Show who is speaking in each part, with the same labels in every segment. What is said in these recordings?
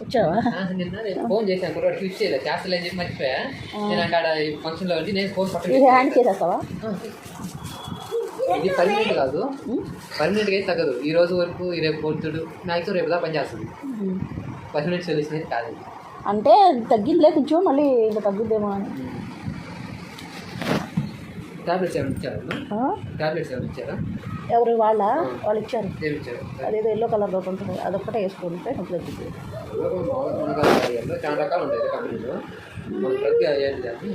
Speaker 1: వచ్చావా?
Speaker 2: నిన్న నేను ఫోన్ చేశాను కూడా ట్విస్ట్ చేయలేదు చేస్తలేని చెప్పి మర్చిపోయా. నేను అక్కడ ఫంక్షన్లో ఉండి నేను ఫోన్
Speaker 1: ఇది హ్యాండ్ చేసేస్తావా?
Speaker 2: ఇది పర్మనెంట్ కాదు, పర్మనెంట్గా అయితే తగ్గదు. ఈ రోజు వరకు రేపు పొద్దుడు మ్యాక్సిమం రేపు దా పనిచేస్తుంది. పర్మనెంట్ సొల్యూషన్ అయితే కాదు.
Speaker 1: అంటే తగ్గిందిలే కొంచెం, మళ్ళీ ఇంకా తగ్గుద్దేమో అని.
Speaker 2: టాబ్లెట్స్ ఏమైనా ఇచ్చారా? టాబ్లెట్స్ ఏమైనా ఇచ్చారా?
Speaker 1: ఎవరు వాళ్ళు ఇచ్చారు.
Speaker 2: ఏమి ఇచ్చారు?
Speaker 1: అదేదో ఎల్లో కలర్ ఒకటి ఉంటుంది, అదొక్కటే వేసుకుంటే నొప్పి తగ్గుతుంది.
Speaker 2: చాలా రకాలు ఉంటాయి కంపెనీలో. మన ప్రతి ఏంటి అని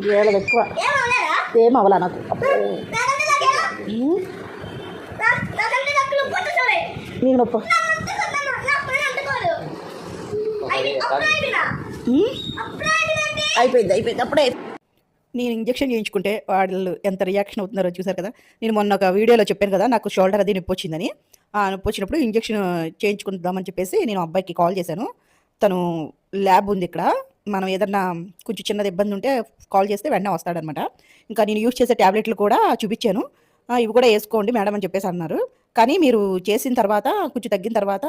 Speaker 1: గేదలు ఎక్కువ ఏం అవ్వాలా నాకు. నీకు నొప్పి అయిపోయింది అప్పుడే. నేను ఇంజక్షన్ చేయించుకుంటే వాళ్ళు ఎంత రియాక్షన్ అవుతున్నారో చూసారు కదా. నేను మొన్న ఒక వీడియోలో చెప్పాను కదా, నాకు షోల్డర్ అది నొప్పి వచ్చిందని. ఆ నొప్పి వచ్చినప్పుడు ఇంజక్షన్ చేయించుకుందామని చెప్పేసి నేను అబ్బాయికి కాల్ చేశాను. తను ల్యాబ్ ఉంది ఇక్కడ, మనం ఏదన్నా కొంచెం చిన్నది ఇబ్బంది ఉంటే కాల్ చేస్తే వెంటనే వస్తాడనమాట. ఇంకా నేను యూజ్ చేసే ట్యాబ్లెట్లు కూడా చూపించాను. ఇవి కూడా వేసుకోండి మేడం అని చెప్పేసి అన్నారు. కానీ మీరు చేసిన తర్వాత కొంచెం తగ్గిన తర్వాత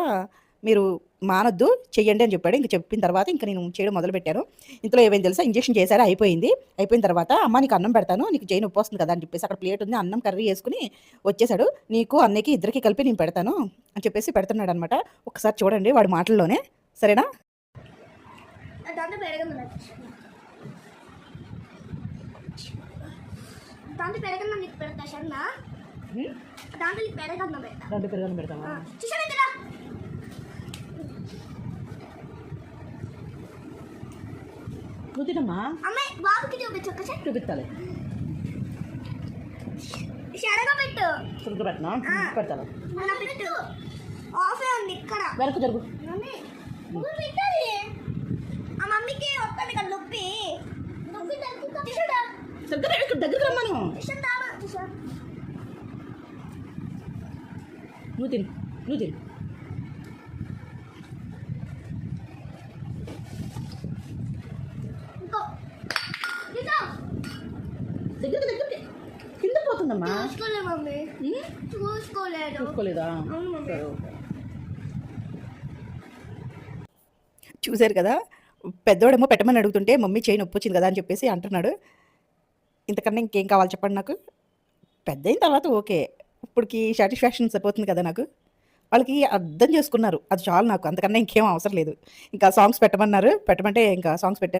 Speaker 1: మీరు మానొద్దు, చెయ్యండి అని చెప్పాడు. ఇంక చెప్పిన తర్వాత ఇంకా నేను చేయడం మొదలుపెట్టాను. ఇంట్లో ఏమైంది తెలుసా, ఇంజక్షన్ చేశారు, అయిపోయిన తర్వాత అమ్మ నీకు అన్నం పెడతాను, నీకు చేయి నొప్పి వస్తుంది కదా అని చెప్పేసి అక్కడ ప్లేట్ ఉంది, అన్నం కర్రీ వేసుకుని వచ్చేసాడు. నీకు అన్నయ్యకి ఇద్దరికి కలిపి నేను పెడతాను అని చెప్పేసి పెడుతున్నాడు అనమాట. ఒకసారి చూడండి వాడి మాటల్లోనే, సరేనా? నువ్వు తినమ్మా, చూపిస్తాలే. పెట్టినా పెడతాను. వెనక్కి జరుగు. దగ్గర రమ్మను. నువ్వు తిను దగ్గర కింద పోతుందమ్మా. చూసుకోలేదా? చూశారు కదా, పెద్దోడేమో పెట్టమని అడుగుతుంటే మమ్మీ చేయి నొప్పి వచ్చింది కదా అని చెప్పేసి అంటున్నాడు. ఇంతకన్నా ఇంకేం కావాలి చెప్పండి నాకు. పెద్ద అయిన తర్వాత ఓకే, ఇప్పటికి సాటిస్ఫాక్షన్ సరిపోతుంది కదా నాకు. వాళ్ళకి అర్థం చేసుకున్నారు, అది చాలు నాకు, అంతకన్నా ఇంకేం అవసరం లేదు. ఇంకా సాంగ్స్ పెట్టమంటే ఇంకా సాంగ్స్